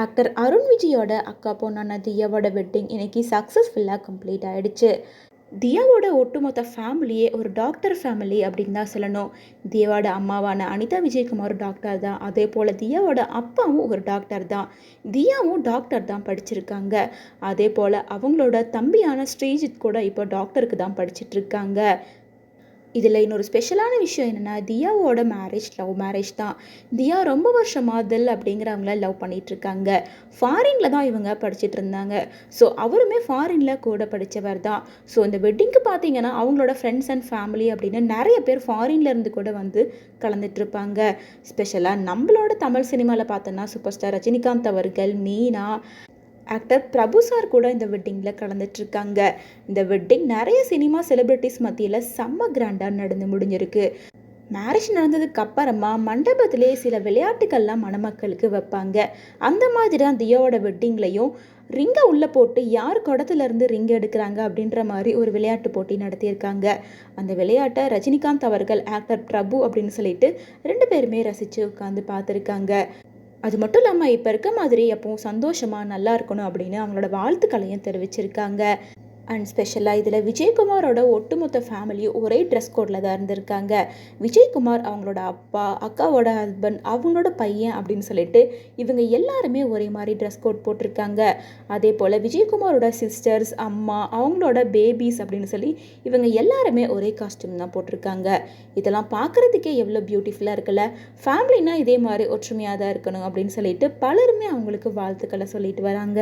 Actor Arun விஜயோட அக்கா பொண்ணான தியாவோட வெட்டிங் இன்னைக்கு சக்ஸஸ்ஃபுல்லாக கம்ப்ளீட் ஆயிடுச்சு. தியாவோட ஒட்டுமொத்த ஃபேமிலியே ஒரு டாக்டர் ஃபேமிலி அப்படின்னு தான் சொல்லணும். தியாவோட அம்மாவான அனிதா விஜயகுமார் டாக்டர் தான். அதே போல் தியாவோட அப்பாவும் ஒரு டாக்டர் தான். தியாவும் டாக்டர் தான் படிச்சிருக்காங்க. அதே போல் அவங்களோட தம்பியான ஸ்ரீஜித் கூட இப்போ டாக்டருக்கு தான் படிச்சுட்டு இருக்காங்க. இதில் இன்னொரு ஸ்பெஷலான விஷயம் என்னென்னா, தியாவோட மேரேஜ் லவ் மேரேஜ் தான். தியா ரொம்ப வருஷமாக தில் அப்படிங்கிறவங்கள லவ் பண்ணிகிட்ருக்காங்க. ஃபாரினில் தான் இவங்க படிச்சுட்டு இருந்தாங்க. ஸோ அவருமே ஃபாரினில் கூட படித்தவர் தான். ஸோ இந்த வெட்டிங்க்கு பார்த்தீங்கன்னா அவங்களோட ஃப்ரெண்ட்ஸ் அண்ட் ஃபேமிலி அப்படின்னு நிறைய பேர் ஃபாரின்ல இருந்து கூட வந்து கலந்துட்டுருப்பாங்க. ஸ்பெஷலாக நம்மளோட தமிழ் சினிமாவில் பார்த்தோன்னா சூப்பர் ஸ்டார் ரஜினிகாந்த் அவர்கள், மீனா, ஆக்டர் பிரபு சார் கூட இந்த வெட்டிங்கில் கலந்துட்டுருக்காங்க. இந்த வெட்டிங் நிறைய சினிமா செலிப்ரிட்டிஸ் மத்தியில் செம்ம கிராண்டாக நடந்து முடிஞ்சிருக்கு. மேரேஜ் நடந்ததுக்கு அப்புறமா மண்டபத்திலே சில விளையாட்டுக்கள்லாம் மணமக்களுக்கு வைப்பாங்க. அந்த மாதிரி தான் தியாவோட வெட்டிங்லையும் ரிங்கை உள்ளே போட்டு யார் குடத்துலேருந்து ரிங் எடுக்கிறாங்க அப்படின்ற மாதிரி ஒரு விளையாட்டு போட்டி நடத்தியிருக்காங்க. அந்த விளையாட்டை ரஜினிகாந்த் அவர்கள், ஆக்டர் பிரபு அப்படின்னு சொல்லிட்டு 2 பேருமே ரசித்து உட்காந்து பார்த்துருக்காங்க. அது மட்டும் இல்லாமல் இப்போ இருக்க மாதிரி எப்பவும் சந்தோஷமாக நல்லா இருக்கணும் அப்படின்னு அவங்களோட வாழ்த்துக்களையும் தெரிவிச்சிருக்காங்க. அண்ட் ஸ்பெஷலாக இதில் விஜயகுமாரோட ஒட்டுமொத்த ஃபேமிலியும் ஒரே ட்ரெஸ் கோடில் தான் இருந்திருக்காங்க. விஜயகுமார் அவங்களோட அப்பா, அக்காவோட ஹஸ்பண்ட், அவங்களோட பையன் அப்படின்னு சொல்லிட்டு இவங்க எல்லாருமே ஒரே மாதிரி ட்ரெஸ் கோட் போட்டிருக்காங்க. அதே போல் விஜயகுமாரோட சிஸ்டர்ஸ், அம்மா, அவங்களோட பேபிஸ் அப்படின்னு சொல்லி இவங்க எல்லாருமே ஒரே காஸ்டியூம் தான் போட்டிருக்காங்க. இதெல்லாம் பார்க்குறதுக்கே எவ்வளோ பியூட்டிஃபுல்லாக இருக்குல்ல. ஃபேமிலினா இதே மாதிரி ஒற்றுமையாக தான் இருக்கணும் அப்படின்னு சொல்லிட்டு பலருமே அவங்களுக்கு வாழ்த்துக்களை சொல்லிட்டு வராங்க.